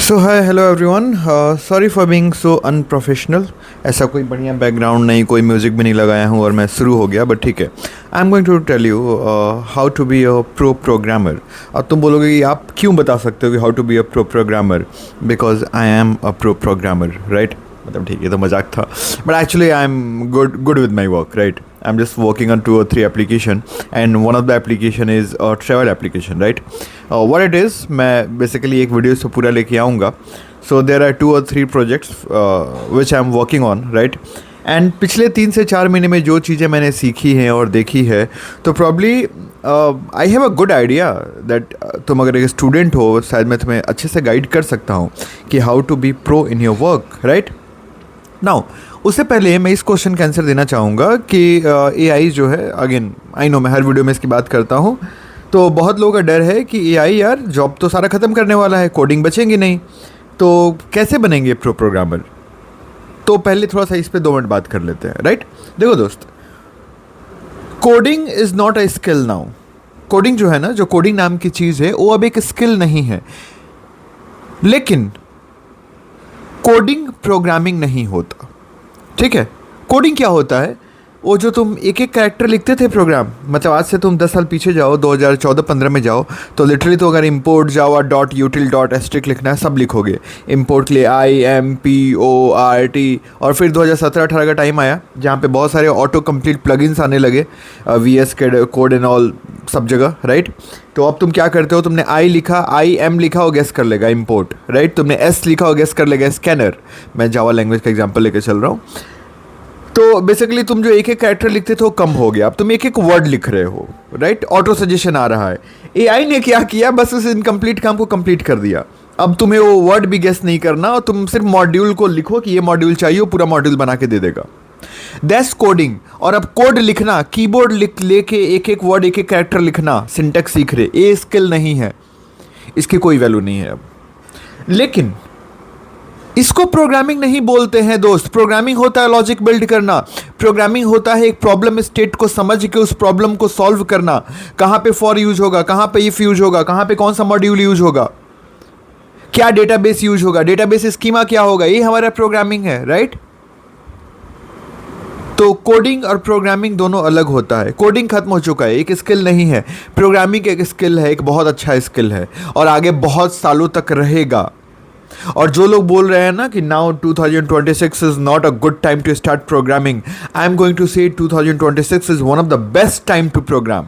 So hi hello everyone, sorry for being so unprofessional. ऐसा कोई बढ़िया बैकग्राउंड नहीं, कोई म्यूज़िक भी नहीं लगाया हूँ और मैं शुरू हो गया, बट ठीक है। I am going to tell you how to be a pro programmer. अब तुम बोलोगे कि आप क्यों बता सकते हो कि how to be a pro programmer, because I am a pro programmer, right. मतलब ठीक है, तो मजाक था, but actually I am good with my work, right. I'm just working on 2 or 3 application, and one of the application is a travel application, right? What it is, मैं basically एक video से पूरा लेके आऊँगा. So there are 2 or 3 projects which I'm working on, right? And पिछले 3 से 4 महीने में जो चीज़ें मैंने सीखी हैं और देखी है, तो probably I have a good idea that तुम अगर एक स्टूडेंट हो, शायद मैं तुम्हें अच्छे से गाइड कर सकता हूँ कि how to be pro in your work, right. Now उससे पहले मैं इस क्वेश्चन का आंसर देना चाहूँगा कि एआई जो है, अगेन आई नो मैं हर वीडियो में इसकी बात करता हूँ, तो बहुत लोगों का डर है कि एआई यार जॉब तो सारा ख़त्म करने वाला है, कोडिंग बचेंगी नहीं, तो कैसे बनेंगे प्रो प्रोग्रामर। तो पहले थोड़ा सा इस पे 2 मिनट बात कर लेते हैं, राइट। देखो दोस्त, coding is not a skill now. Coding जो है ना, जो कोडिंग नाम की चीज़ है, वो अब एक स्किल नहीं है। लेकिन कोडिंग प्रोग्रामिंग नहीं होता, ठीक है। कोडिंग क्या होता है, वो जो तुम एक एक कैरेक्टर लिखते थे प्रोग्राम, मतलब आज से तुम 10 साल पीछे जाओ, 2014-15 में जाओ, तो लिटरली तो अगर import Java dot util dot asterisk लिखना है, सब लिखोगे। इंपोर्ट के लिए IMPORT, और फिर 2017-18 का टाइम आया जहाँ पे बहुत सारे ऑटो कंप्लीट प्लगइन्स आने लगे, VS कोड एंड ऑल सब जगह, राइट। तो अब तुम क्या करते हो, तुमने आई लिखा, IM लिखा हो, गेस कर लेगा इंपोर्ट, राइट। तुमने S लिखा हो, गेस कर लेगा स्कैनर। मैं जावा लैंग्वेज का एग्जाम्पल लेकर चल रहा हूँ। तो बेसिकली तुम जो एक एक कैरेक्टर लिखते थे वो कम हो गया, अब तुम एक एक वर्ड लिख रहे हो, राइट। ऑटो सजेशन आ रहा है। एआई ने क्या किया, बस उस इनकम्प्लीट काम को कंप्लीट कर दिया। अब तुम्हें वो वर्ड भी गेस नहीं करना, और तुम सिर्फ मॉड्यूल को लिखो कि ये मॉड्यूल चाहिए, वो पूरा मॉड्यूल बना के दे देगा। That's coding. और अब कोड लिखना, कीबोर्ड लेके एक एक वर्ड, एक एक कैरेक्टर लिखना, सिंटैक्स सीख रहे, ये स्किल नहीं है, इसकी कोई वैल्यू नहीं है अब। लेकिन इसको प्रोग्रामिंग नहीं बोलते हैं दोस्त। प्रोग्रामिंग होता है लॉजिक बिल्ड करना। प्रोग्रामिंग होता है एक प्रॉब्लम स्टेट को समझ के उस प्रॉब्लम को सॉल्व करना। कहाँ पे फॉर यूज होगा, कहाँ पे इफ यूज होगा, कहाँ पे कौन सा मॉड्यूल यूज होगा, क्या डेटाबेस यूज होगा, डेटाबेस स्कीमा क्या होगा, ये हमारा प्रोग्रामिंग है, राइट। तो कोडिंग और प्रोग्रामिंग दोनों अलग होता है। कोडिंग खत्म हो चुका है, एक स्किल नहीं है। प्रोग्रामिंग एक स्किल है, एक बहुत अच्छा स्किल है, और आगे बहुत सालों तक रहेगा। और जो लोग बोल रहे हैं ना कि now 2026 is not a good time to start programming, I am going to say 2026 is one of the best time to program.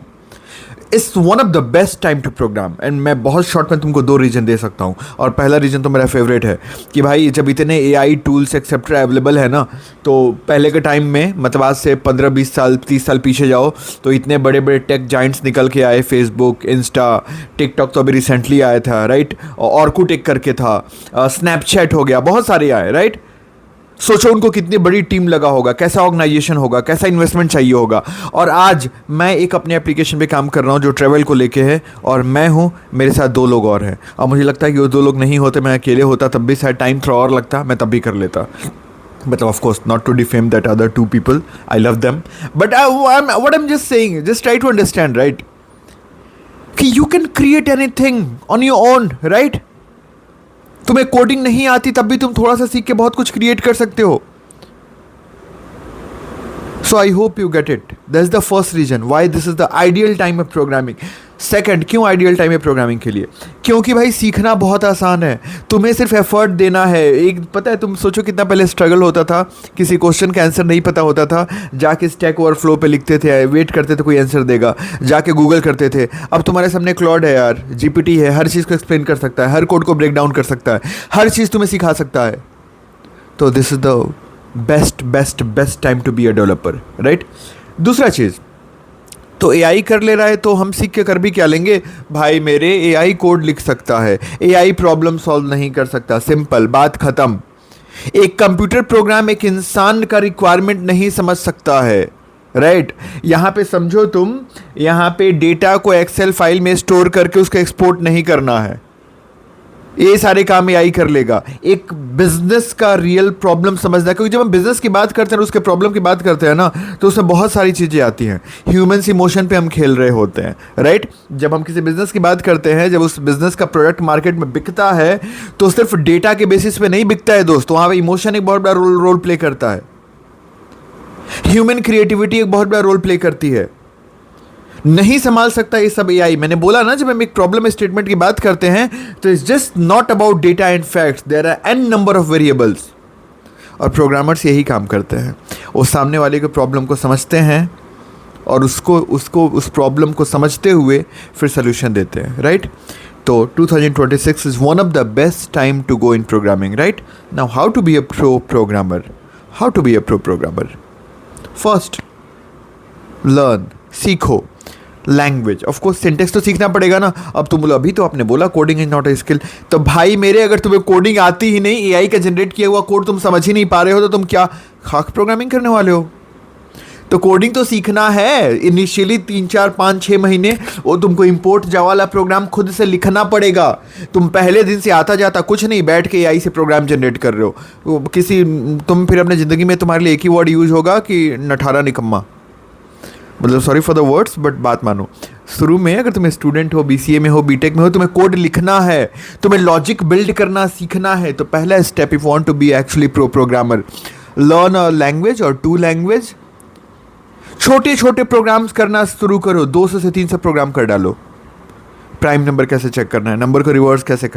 It's one of the best time to program. And मैं बहुत short में तुमको 2 reason दे सकता हूँ, और पहला reason तो मेरा फेवरेट है कि भाई जब इतने AI टूल्स एक्सेट्रा अवेलेबल है ना, तो पहले के टाइम में, मतलब आज से 15-20 साल 30 साल पीछे जाओ, तो इतने बड़े बड़े टेक जाइंट्स निकल के आए, फेसबुक, इंस्टा, टिकटॉक तो अभी रिसेंटली आया था, राइट। ऑर्कुट एक करके था, स्नैपचैट हो गया, बहुत सारे आए, राइट। सोचो उनको कितनी बड़ी टीम लगा होगा, कैसा ऑर्गेनाइजेशन होगा, कैसा इन्वेस्टमेंट चाहिए होगा। और आज मैं एक अपने एप्लीकेशन पे काम कर रहा हूँ जो ट्रैवल को लेके है, और मैं हूँ, मेरे साथ 2 लोग और हैं। और मुझे लगता है कि वो 2 लोग नहीं होते, मैं अकेले होता, तब भी शायद टाइम थोड़ा और लगता, मैं तब भी कर लेता। मतलब of course not to defame that other 2 people, I love them, but what I am just saying, just try to understand, right, कि you can create anything on your own, right. तुम्हें कोडिंग नहीं आती तब भी तुम थोड़ा सा सीख के बहुत कुछ क्रिएट कर सकते हो। So I hope you get it. That is the first reason why this is the ideal time of programming. Second, क्यों आइडियल टाइम है प्रोग्रामिंग के लिए? क्योंकि भाई सीखना बहुत आसान है, तुम्हें सिर्फ एफर्ट देना है। एक पता है, तुम सोचो कितना पहले स्ट्रगल होता था, किसी क्वेश्चन का आंसर नहीं पता होता था, जाके स्टैक ओवरफ्लो पे लिखते थे, वेट करते थे कोई आंसर देगा, जाके गूगल करते थे। अब तुम्हारे सामने क्लॉड है यार, GPT है, हर चीज़ को एक्सप्लेन कर सकता है, हर कोड को ब्रेक डाउन कर सकता है, हर चीज़ तुम्हें सिखा सकता है। तो this is the best best best time to be a developer, right. दूसरा चीज़, तो AI कर ले रहा है, तो हम सीख के कर भी क्या लेंगे भाई? मेरे AI कोड लिख सकता है, AI प्रॉब्लम सॉल्व नहीं कर सकता, सिंपल बात खत्म। एक कंप्यूटर प्रोग्राम एक इंसान का रिक्वायरमेंट नहीं समझ सकता है, राइट। यहाँ पे समझो तुम, यहाँ पे डेटा को एक्सेल फाइल में स्टोर करके उसका एक्सपोर्ट नहीं करना है, ये सारे काम एआई कर लेगा। एक बिजनेस का रियल प्रॉब्लम समझना, क्योंकि जब हम बिजनेस की बात करते हैं, उसके प्रॉब्लम की बात करते हैं ना, तो उसमें बहुत सारी चीज़ें आती हैं। ह्यूमन्स इमोशन पे हम खेल रहे होते हैं, राइट। जब हम किसी बिजनेस की बात करते हैं, जब उस बिजनेस का प्रोडक्ट मार्केट में बिकता है, तो सिर्फ डेटा के बेसिस पे नहीं बिकता है दोस्तों, वहाँ पे इमोशन एक बहुत बड़ा रोल प्ले करता है। ह्यूमन क्रिएटिविटी एक बहुत बड़ा रोल प्ले करती है। नहीं संभाल सकता ये सब एआई। मैंने बोला ना, जब हम एक प्रॉब्लम स्टेटमेंट की बात करते हैं, तो it's just not about data and facts, there are n number of variables. और प्रोग्रामर्स यही काम करते हैं, वो सामने वाले के प्रॉब्लम को समझते हैं और उस प्रॉब्लम को समझते हुए फिर सोल्यूशन देते हैं, राइट। तो 2026 is one of the best time to go in programming, right. Now how to be a pro programmer, how to be a pro programmer. First, learn, सीखो लैंग्वेज। ऑफ कोर्स सिंटेक्स तो सीखना पड़ेगा ना। अब तुम बोलो, अभी तो आपने बोला coding is not a skill, तो भाई मेरे, अगर तुम्हें कोडिंग आती ही नहीं, एआई का जनरेट किया हुआ कोड तुम समझ ही नहीं पा रहे हो, तो तुम क्या खाक प्रोग्रामिंग करने वाले हो। तो कोडिंग तो सीखना है। इनिशियली 3 4 5 6 महीने वो तुमको इंपोर्ट जावा वाला प्रोग्राम खुद से लिखना पड़ेगा। तुम पहले दिन से आता जाता कुछ नहीं, बैठ के एआई से प्रोग्राम जनरेट कर रहे हो तुम फिर अपने ज़िंदगी में तुम्हारे लिए एक ही वर्ड यूज होगा कि नठारा निकम्मा। मतलब sorry for the words, but बात मानो, शुरू में अगर तुम्हें स्टूडेंट हो, बीसीए में हो, बीटेक में हो, तुम्हें कोड लिखना है, तुम्हें लॉजिक बिल्ड करना सीखना है, तो पहला step, if want to be actually pro programmer, learn a language और 2 लैंग्वेज। छोटे छोटे प्रोग्राम्स करना शुरू करो, 200 से 300 प्रोग्राम कर डालो। प्राइम नंबर कैसे चेक करना है, नंबर को रिवर्स कैसे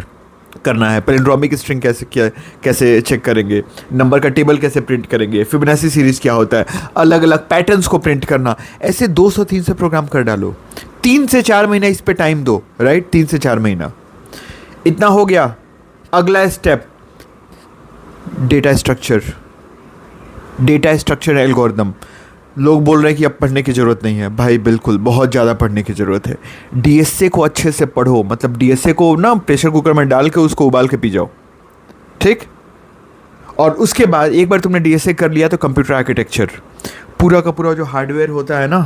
करना है, पैलिंड्रोमिक स्ट्रिंग कैसे चेक करेंगे, नंबर का टेबल कैसे प्रिंट करेंगे, फिबोनाची सीरीज क्या होता है, अलग अलग पैटर्न्स को प्रिंट करना, ऐसे 200-300 प्रोग्राम कर डालो। 3 से 4 महीना इस पे टाइम दो, राइट। 3 से 4 महीना इतना हो गया। अगला स्टेप, डेटा स्ट्रक्चर एल्गोरिथम। लोग बोल रहे हैं कि अब पढ़ने की ज़रूरत नहीं है। भाई बिल्कुल, बहुत ज़्यादा पढ़ने की ज़रूरत है। डीएसए को अच्छे से पढ़ो, मतलब डीएसए को ना प्रेशर कुकर में डाल के उसको उबाल के पी जाओ, ठीक। और उसके बाद एक बार तुमने डीएसए कर लिया, तो कंप्यूटर आर्किटेक्चर पूरा का पूरा जो हार्डवेयर होता है ना,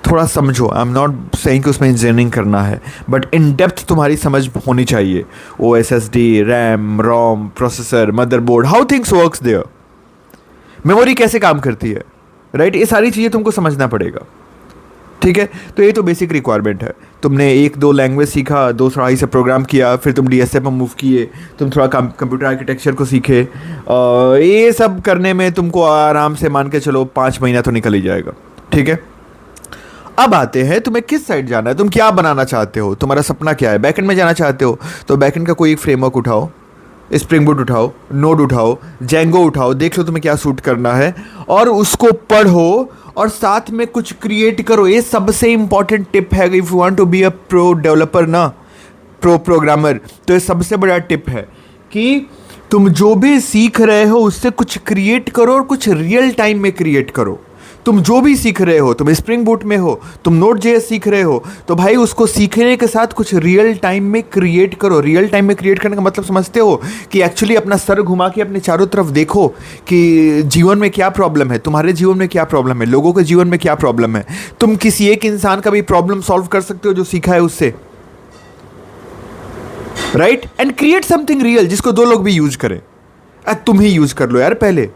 थोड़ा समझो। आई एम नॉट सेइंग कि उसमें इंजीनियरिंग करना है, बट इन डेप्थ तुम्हारी समझ होनी चाहिए। OSSD, RAM, ROM, processor, motherboard, how things works there, memory कैसे काम करती है, राइट। ये सारी चीज़ें तुमको समझना पड़ेगा, ठीक है। तो ये तो बेसिक रिक्वायरमेंट है। तुमने 1-2 लैंग्वेज सीखा, 2 थोड़ा से प्रोग्राम किया, फिर तुम डीएसए पर मूव किए, तुम थोड़ा कंप्यूटर आर्किटेक्चर को सीखे। ये सब करने में तुमको आराम से मान के चलो 5 महीना तो निकल ही जाएगा, ठीक है। अब आते हैं तुम्हें किस साइड जाना है, तुम क्या बनाना चाहते हो, तुम्हारा सपना क्या है। बैकएंड में जाना चाहते हो तो बैकएंड का कोई एक फ्रेमवर्क उठाओ, स्प्रिंग बूट उठाओ, नोड उठाओ, जेंगो उठाओ, देख लो तुम्हें क्या सूट करना है और उसको पढ़ो और साथ में कुछ क्रिएट करो। ये सबसे इंपॉर्टेंट टिप है if you want to be a pro developer ना, प्रो प्रोग्रामर। तो ये सबसे बड़ा टिप है कि तुम जो भी सीख रहे हो उससे कुछ क्रिएट करो और कुछ रियल टाइम में क्रिएट करो। तुम जो भी सीख रहे हो, तुम स्प्रिंग बूट में हो, तुम नोड जेएस सीख रहे हो, तो भाई उसको सीखने के साथ कुछ रियल टाइम में क्रिएट करो। रियल टाइम में क्रिएट करने का मतलब समझते हो कि एक्चुअली अपना सर घुमा के अपने चारों तरफ देखो कि जीवन में क्या प्रॉब्लम है, तुम्हारे जीवन में क्या प्रॉब्लम है, लोगों के जीवन में क्या प्रॉब्लम है। तुम किसी एक इंसान का भी प्रॉब्लम सॉल्व कर सकते हो जो सीखा है उससे, right. And create something real जिसको 2 लोग भी यूज करें। तुम ही यूज कर लो यार पहले,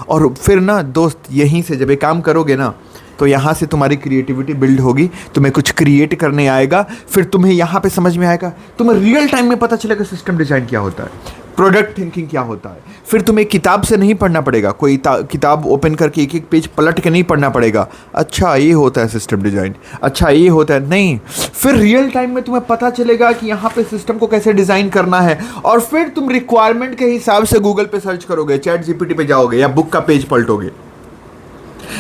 और फिर ना दोस्त, यहीं से जब ये काम करोगे ना, तो यहाँ से तुम्हारी क्रिएटिविटी बिल्ड होगी, तुम्हें कुछ क्रिएट करने आएगा, फिर तुम्हें यहाँ पे समझ में आएगा, तुम्हें रियल टाइम में पता चलेगा सिस्टम डिज़ाइन क्या होता है, प्रोडक्ट थिंकिंग क्या होता है। फिर तुम्हें किताब से नहीं पढ़ना पड़ेगा, कोई किताब ओपन करके एक एक पेज पलट के नहीं पढ़ना पड़ेगा, अच्छा ये होता है सिस्टम डिज़ाइन, अच्छा ये होता है, नहीं। फिर रियल टाइम में तुम्हें पता चलेगा कि यहाँ पे सिस्टम को कैसे डिज़ाइन करना है, और फिर तुम रिक्वायरमेंट के हिसाब से गूगल पे सर्च करोगे, चैट जीपीटी पे जाओगे या बुक का पेज पलटोगे।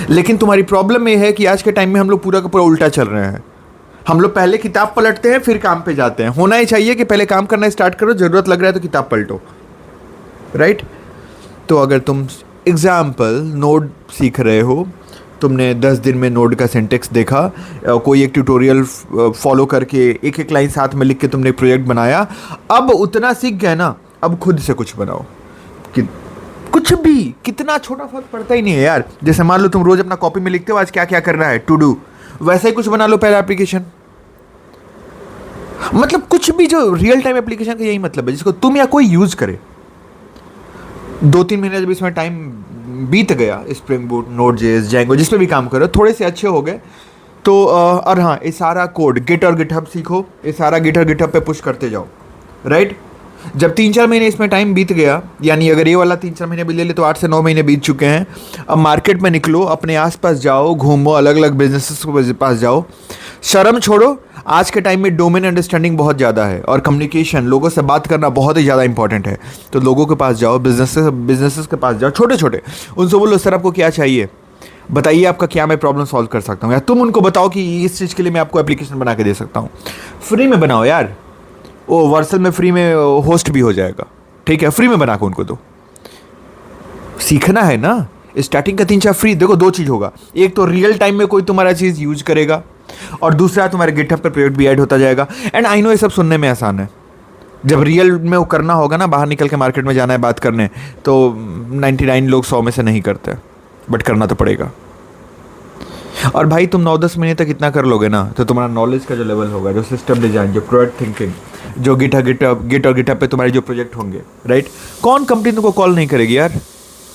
लेकिन तुम्हारी प्रॉब्लम ये है कि आज के टाइम में हम लोग पूरा का पूरा उल्टा चल रहे हैं। हम लोग पहले किताब पलटते हैं फिर काम पे जाते हैं। होना ही चाहिए कि पहले काम करना स्टार्ट करो, जरूरत लग रहा है तो किताब पलटो, राइट। तो अगर तुम एग्जाम्पल नोड सीख रहे हो, तुमने 10 दिन में नोड का सिंटेक्स देखा, कोई एक ट्यूटोरियल फॉलो करके एक एक लाइन साथ में लिख के तुमने प्रोजेक्ट बनाया, अब उतना सीख गए ना, अब खुद से कुछ बनाओ। कि कुछ भी, कितना छोटा फर्क पड़ता ही नहीं है यार। जैसे मान लो तुम रोज अपना कॉपी में लिखते हो आज क्या क्या करना है, टू डू, वैसा ही कुछ बना लो पहला एप्लीकेशन, मतलब कुछ भी जो रियल टाइम एप्लीकेशन का यही मतलब है, जिसको तुम या कोई यूज करे। 2-3 महीने जब इसमें टाइम बीत गया, spring boot, node JS, Django, जिस पे भी काम करो, थोड़े से अच्छे हो गए तो और हाँ, ये सारा कोड गिट और गिटहब सीखो, ये सारा गिट और गिटहब पे पुश करते जाओ, राइट। जब 3-4 महीने इसमें टाइम बीत गया, यानी अगर ये वाला 3-4 महीने भी ले ले तो 8 से 9 महीने बीत चुके हैं। अब मार्केट में निकलो, अपने आसपास जाओ, घूमो, अलग अलग बिजनेसेस के पास जाओ, शर्म छोड़ो। आज के टाइम में डोमेन अंडरस्टैंडिंग बहुत ज़्यादा है और कम्युनिकेशन, लोगों से बात करना बहुत ही ज़्यादा इंपॉर्टेंट है। तो लोगों के पास जाओ, बिजनेसेस के पास जाओ, छोटे छोटे, उनसे बोलो सर आपको क्या चाहिए, बताइए आपका क्या मैं प्रॉब्लम सॉल्व कर सकता हूँ, या तुम उनको बताओ कि इस चीज़ के लिए मैं आपको एप्लीकेशन बना के दे सकता हूँ। फ्री में बनाओ यार, वो वर्सल में फ्री में होस्ट भी हो जाएगा, ठीक है, फ्री में बना के उनको दो। सीखना है ना, स्टार्टिंग का 3-4 फ्री। देखो 2 चीज़ होगा, एक तो रियल टाइम में कोई तुम्हारा चीज़ यूज करेगा, और दूसरा तुम्हारे गिटहब पर प्रोजेक्ट भी ऐड होता जाएगा। एंड आई नो ये सब सुनने में आसान है, जब रियल में वो करना होगा ना, बाहर निकल के मार्केट में जाना है बात करने, तो 99 लोग 100 में से नहीं करते, बट करना तो पड़ेगा। और भाई तुम 9-10 महीने तक इतना कर लोगे ना, तो तुम्हारा नॉलेज का जो लेवल होगा, जो सिस्टम डिजाइन, जो प्रोडक्ट थिंकिंग, जो गिट और गिटहब पे तुम्हारे जो प्रोजेक्ट होंगे, राइट, कौन कंपनी तुमको कॉल नहीं करेगी यार?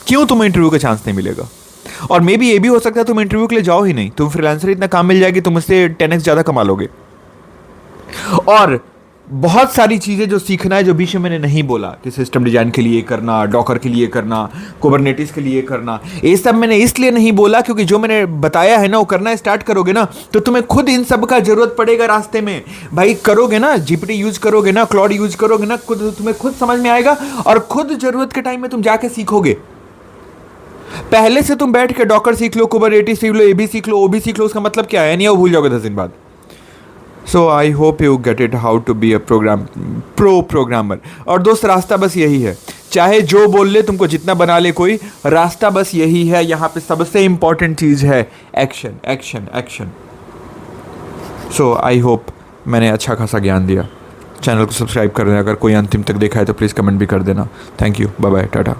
क्यों तुम्हें इंटरव्यू का चांस नहीं मिलेगा? और मे बी ये भी हो सकता है तुम इंटरव्यू के लिए जाओ ही नहीं, तुम फ्रीलांसर, इतना काम मिल जाएगी, तुम उससे 10x ज़्यादा कमा लोगे। और बहुत सारी चीज़ें जो सीखना है, जो बीच में मैंने नहीं बोला कि सिस्टम डिजाइन के लिए करना, डॉकर के लिए करना, कुबरनेटिस के लिए करना, ये सब मैंने इसलिए नहीं बोला क्योंकि जो मैंने बताया है ना, वो करना स्टार्ट करोगे ना, तो तुम्हें खुद इन सब का जरूरत पड़ेगा रास्ते में। भाई करोगे ना, जीपीटी यूज करोगे ना, क्लाउड यूज करोगे ना, तुम्हें खुद समझ में आएगा, और खुद जरूरत के टाइम में तुम जाके सीखोगे। पहले से तुम बैठ के डॉकर सीख लो, कुबरनेटिस सीख लो, ए भी सीख लो, ओ भी सीख लो, उसका मतलब क्या है? नहीं, वो भूल जाओगे 10 दिन बाद। So I hope you get it, how to be a pro programmer. और दोस्त, रास्ता बस यही है, चाहे जो बोल ले, तुमको जितना बना ले कोई, रास्ता बस यही है। यहाँ पे सबसे इंपॉर्टेंट चीज़ है action, action, action. So I hope मैंने अच्छा खासा ज्ञान दिया। चैनल को सब्सक्राइब कर देना, अगर कोई अंतिम तक देखा है तो प्लीज़ कमेंट भी कर देना। Thank you, bye bye, Tata.